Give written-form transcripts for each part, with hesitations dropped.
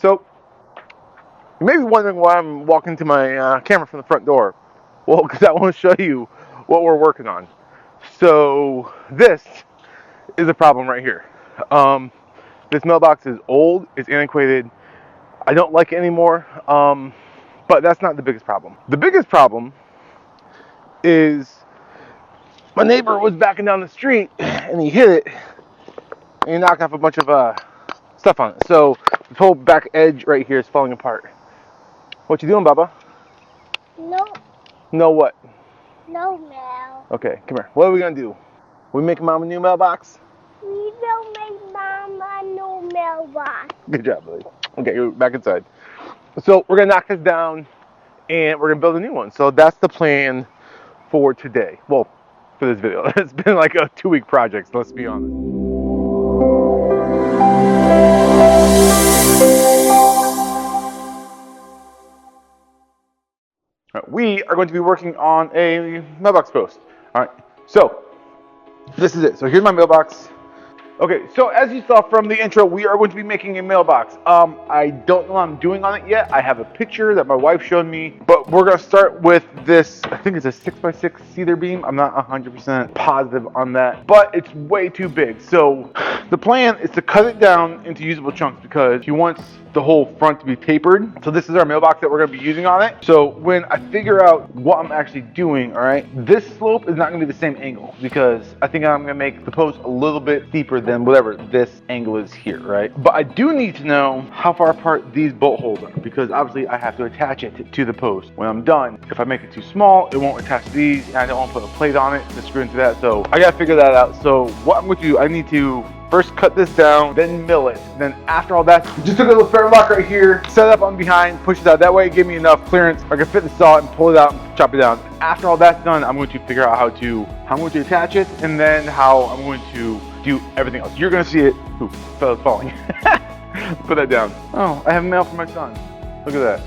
So you may be wondering why I'm walking to my camera from the front door. Well, because I want to show you what we're working on. So this is a problem right here. This mailbox is old, it's antiquated. I don't like it anymore, but that's not the biggest problem. The biggest problem is my neighbor was backing down the street and he hit it and he knocked off a bunch of stuff on it. So this whole back edge right here is falling apart. What you doing, Baba? No. No what? No mail. Okay, come here. What are we gonna do? We making Mom a new mailbox? We don't make Mama no mailbox. Good job, Billy. Okay, you're back inside. So we're gonna knock this down and we're gonna build a new one. So that's the plan for today. Well, for this video. It's been like a 2-week project, so let's be honest. We are going to be working on a mailbox post. All right, so this is it. So here's my mailbox. Okay, so as you saw from the intro, we are going to be making a mailbox. I don't know what I'm doing on it yet. I have a picture that my wife showed me, but we're gonna start with this, I think it's a 6x6 cedar beam. I'm not 100% positive on that, but it's way too big. So the plan is to cut it down into usable chunks because he wants the whole front to be tapered. So this is our mailbox that we're gonna be using on it. So when I figure out what I'm actually doing, all right, this slope is not gonna be the same angle because I think I'm gonna make the post a little bit steeper than whatever this angle is here, right? But I do need to know how far apart these bolt holes are because obviously I have to attach it to the post. When I'm done, if I make it too small, it won't attach to these and I don't want to put a plate on it to screw into that. So I gotta figure that out. So what I'm going to do, I need to first cut this down, then mill it. Then after all that, just took a little ferrite lock right here, set it up on behind, push it out. That way it gave me enough clearance. I can fit the saw and pull it out and chop it down. After all that's done, I'm going to figure out how I'm going to attach it and then how I'm going to do everything else. You're going to see it. Ooh, fella's falling. Put that down. Oh, I have mail for my son. Look at that.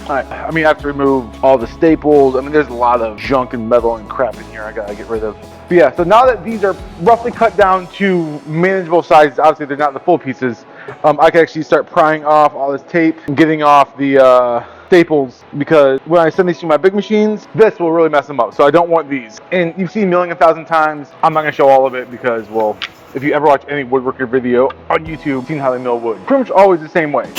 I mean, I have to remove all the staples. I mean, there's a lot of junk and metal and crap in here I gotta get rid of. But yeah, so now that these are roughly cut down to manageable sizes, obviously they're not the full pieces, I can actually start prying off all this tape and getting off the staples because when I send these to my big machines, this will really mess them up. So I don't want these. And you've seen milling 1,000 times. I'm not gonna show all of it because, well, if you ever watch any woodworker video on YouTube, you've seen how they mill wood. Pretty much always the same way.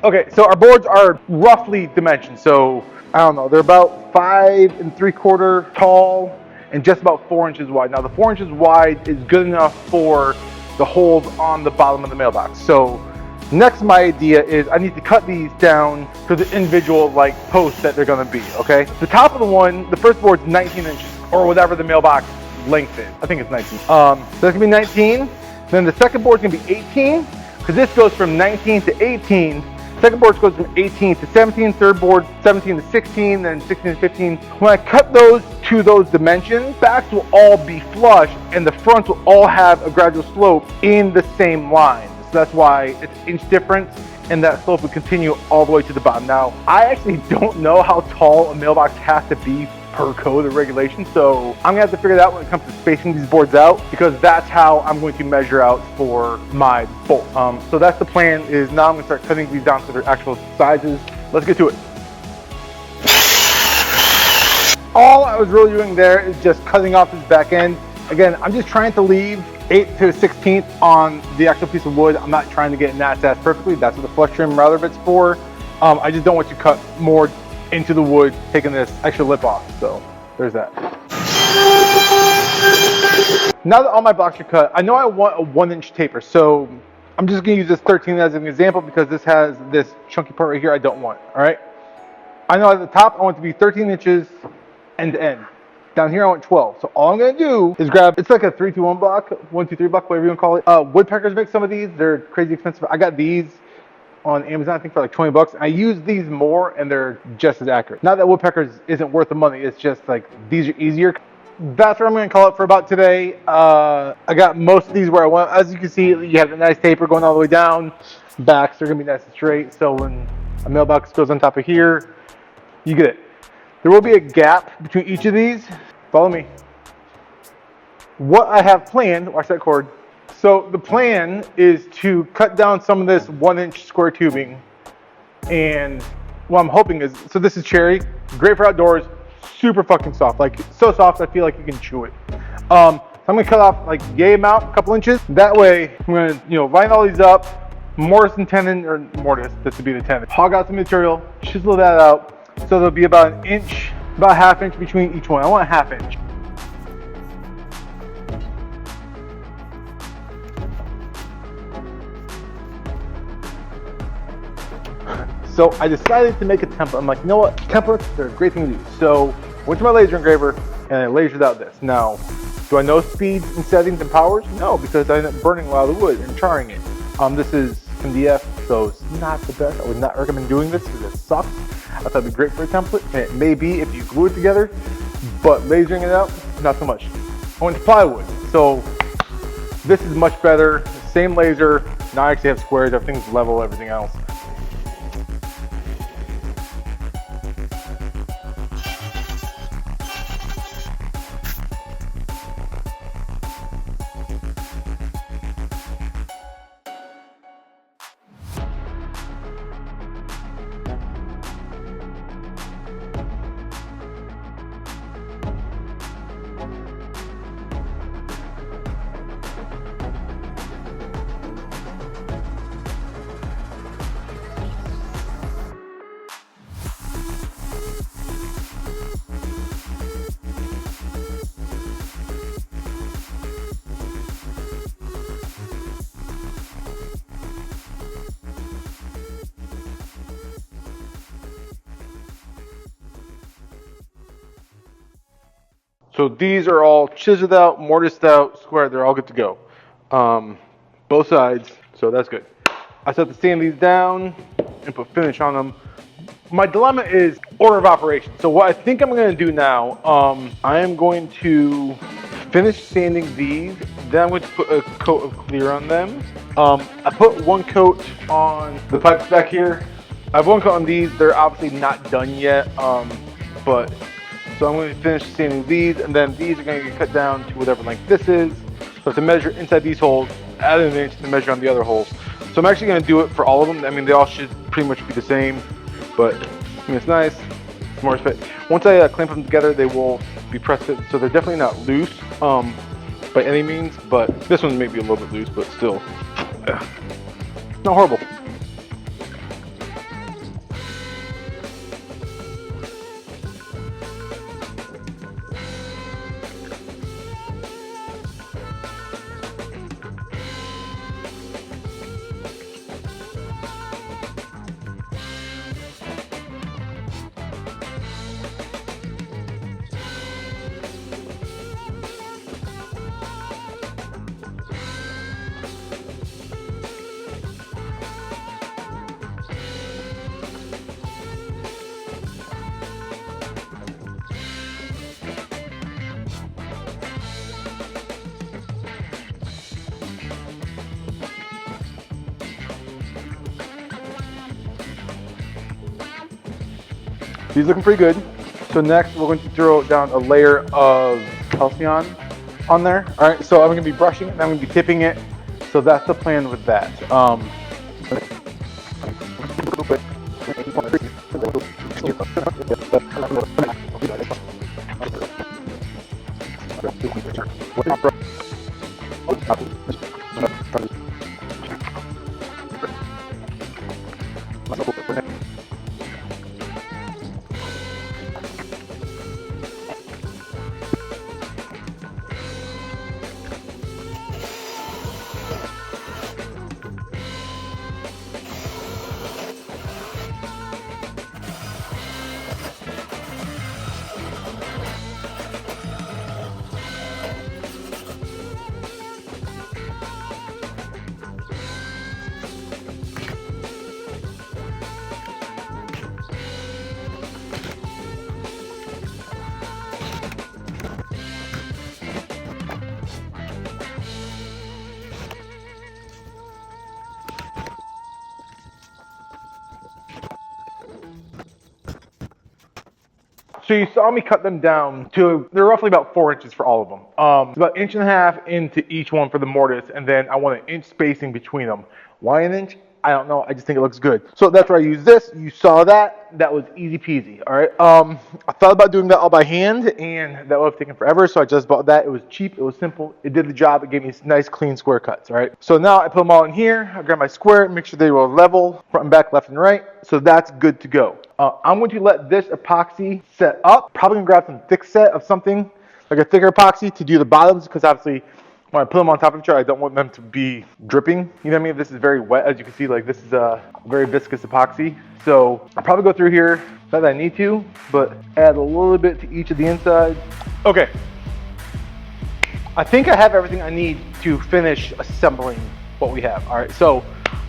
Okay, so our boards are roughly dimensioned. So I don't know, they're about 5 3/4 tall and just about 4 inches wide. Now the 4 inches wide is good enough for the holes on the bottom of the mailbox. So next, my idea is I need to cut these down to the individual like posts that they're gonna be, okay? The top of the one, the first board's 19 inches or whatever the mailbox length is. I think it's 19. So that's gonna be 19. Then the second board's gonna be 18 because this goes from 19 to 18. Second board goes from 18 to 17, third board 17 to 16, then 16 to 15. When I cut those to those dimensions, backs will all be flush and the fronts will all have a gradual slope in the same line. So that's why it's inch difference and that slope will continue all the way to the bottom. Now, I actually don't know how tall a mailbox has to be per code or regulation, so I'm gonna have to figure that out when it comes to spacing these boards out because that's how I'm going to measure out for my bolt. So that's the plan. Is now I'm gonna start cutting these down to their actual sizes. Let's get to it. All I was really doing there is just cutting off this back end. Again, I'm just trying to leave 1/8 to 1/16 on the actual piece of wood. I'm not trying to get it gnat's ass perfectly. That's what the flush trim router bit's for. I just don't want you to cut more into the wood, taking this extra lip off. So there's that. Now that all my blocks are cut, I know I want a 1-inch taper. So I'm just gonna use this 13 as an example because this has this chunky part right here I don't want, all right? I know at the top, I want it to be 13 inches end to end. Down here, I want 12. So all I'm gonna do is grab, it's like a 3-2-1 block, 1-2-3 block, whatever you wanna call it. Woodpeckers make some of these. They're crazy expensive. I got these on Amazon, I think for like 20 bucks. I use these more and they're just as accurate. Not that woodpeckers isn't worth the money, it's just like these are easier. That's what I'm gonna call it for about today. I got most of these where I want. As you can see, you have a nice taper going all the way down. Backs are gonna be nice and straight. So when a mailbox goes on top of here, you get it. There will be a gap between each of these. Follow me. what I have planned, watch that cord. So the plan is to cut down some of this 1-inch square tubing, and what I'm hoping is, so this is cherry, great for outdoors, super fucking soft, like so soft I feel like you can chew it. So I'm gonna cut off like yay amount, a couple inches. That way I'm gonna, line all these up, mortise and tenon, or mortise, this would be the tenon. Hog out some material, chisel that out, so there'll be about an inch, about a half inch between each one. I want a half inch. So I decided to make a template. I'm like, you know what? Templates, they're a great thing to do. So I went to my laser engraver and I lasered out this. Now, do I know speeds and settings and powers? No, because I ended up burning a lot of the wood and charring it. This is MDF, so it's not the best. I would not recommend doing this because it sucks. I thought it'd be great for a template, and it may be if you glue it together, but lasering it out, not so much. I went to plywood, so this is much better. Same laser. Now I actually have squares, everything's level, everything else. So these are all chiseled out, mortised out, squared. They're all good to go. Both sides, so that's good. I set to sand these down and put finish on them. My dilemma is order of operation. So what I think I'm going to do now, I am going to finish sanding these. Then I'm going to put a coat of clear on them. I put one coat on the pipes back here. I have one coat on these. They're obviously not done yet, but so I'm going to finish sanding these, and then these are going to get cut down to whatever length this is. So I have to measure inside these holes, add an inch to measure on the other holes. So I'm actually going to do it for all of them. I mean, they all should pretty much be the same, but it's nice. It's more fit. Once I clamp them together, they will be press fit, so they're definitely not loose by any means, but this one may be a little bit loose, but still, not horrible. These looking pretty good. So next we're going to throw down a layer of Halcyon on there. All right, so I'm going to be brushing it and I'm going to be tipping it. So that's the plan with that. So you saw me cut them down to, they're roughly about 4 inches for all of them. It's about 1.5 inches into each one for the mortise, and then I want an inch spacing between them. Why an inch? I don't know. I just think it looks good. So that's where I use this. You saw that. That was easy peasy. All right. I thought about doing that all by hand, and that would have taken forever. So I just bought that. It was cheap. It was simple. It did the job. It gave me nice, clean square cuts. All right. So now I put them all in here. I grab my square, make sure they were level, front and back, left and right. So that's good to go. I'm going to let this epoxy set up. Probably gonna grab some thick set of something like a thicker epoxy to do the bottoms, because obviously when I put them on top of each other, I don't want them to be dripping. You know what I mean? This is very wet, as you can see. Like, this is a very viscous epoxy. So I'll probably go through here, not that I need to, but add a little bit to each of the insides. Okay. I think I have everything I need to finish assembling what we have. All right, so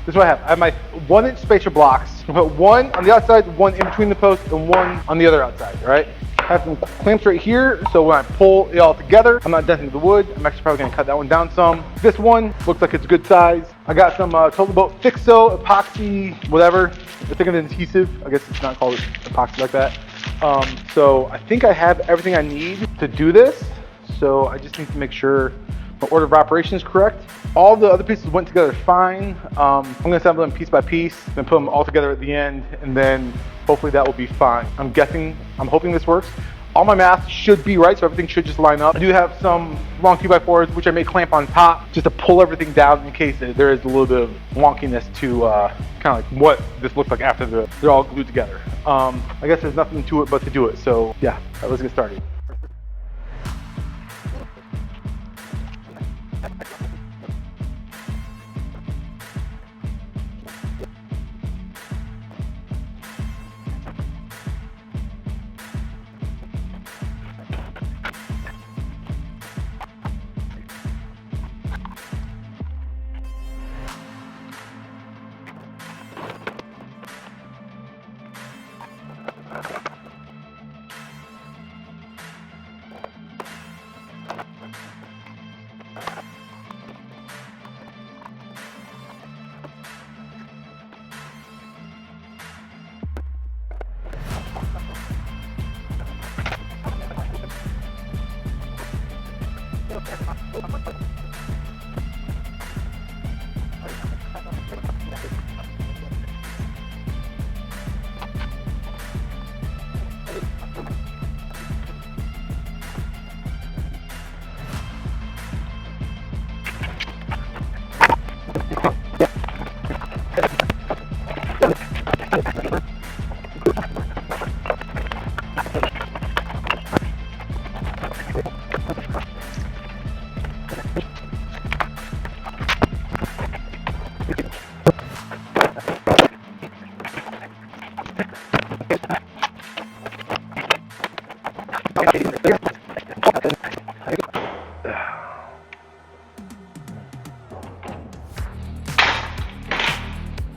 this is what I have. I have my 1 inch spacer blocks. I put one on the outside, one in between the posts, and one on the other outside, all right? I have some clamps right here, so when I pull it all together, I'm not denting the wood. I'm actually probably gonna cut that one down some. This one looks like it's a good size. I got some Total Boat Fixo, epoxy, whatever. I think of an adhesive. I guess it's not called epoxy like that. So I think I have everything I need to do this. So I just need to make sure my order of operation is correct. All the other pieces went together fine. I'm gonna assemble them piece by piece, then put them all together at the end, and then hopefully that will be fine. I'm hoping this works. All my math should be right, so everything should just line up. I do have some long 2x4s, which I may clamp on top just to pull everything down in case there is a little bit of wonkiness to kind of like what this looks like after they're all glued together. I guess there's nothing to it but to do it. So yeah, let's get started.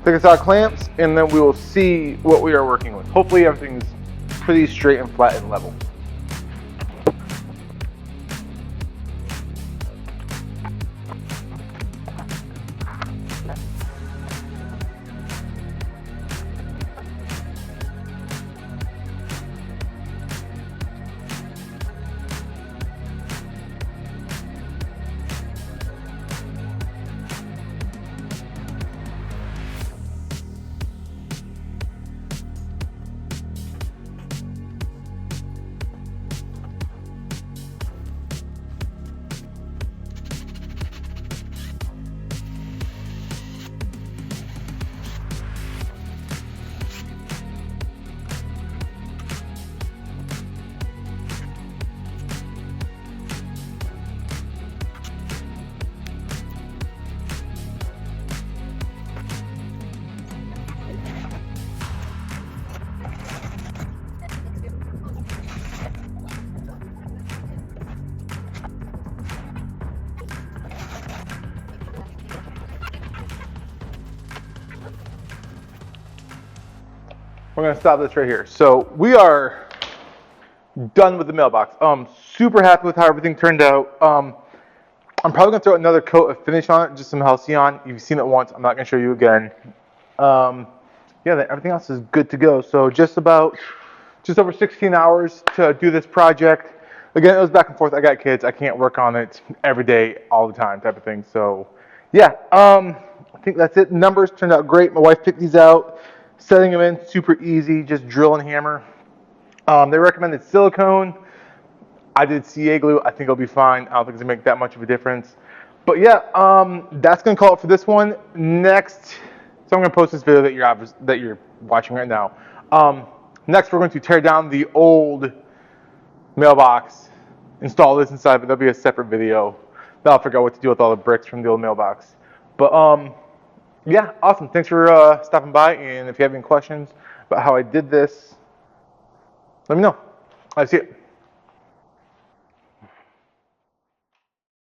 Take us out clamps, and then we will see what we are working with. Hopefully everything's pretty straight and flat and level. We're gonna stop this right here. So we are done with the mailbox. Super happy with how everything turned out. I'm probably gonna throw another coat of finish on it, just some Halcyon. You've seen it once, I'm not gonna show you again. Yeah, everything else is good to go. So just about just over 16 hours to do this project. Again, it was back and forth. I got kids. I can't work on it every day, all the time type of thing. So, yeah, I think that's it. Numbers turned out great. My wife picked these out. Setting them in, super easy. Just drill and hammer. They recommended silicone. I did CA glue. I think it'll be fine. I don't think it's going to make that much of a difference. But, yeah, that's going to call it for this one. Next, so I'm going to post this video that you're watching right now. Next, we're going to tear down the old mailbox, install this inside, but there'll be a separate video. Then I'll figure out what to do with all the bricks from the old mailbox. But yeah, awesome. Thanks for stopping by, and if you have any questions about how I did this, let me know. I see it.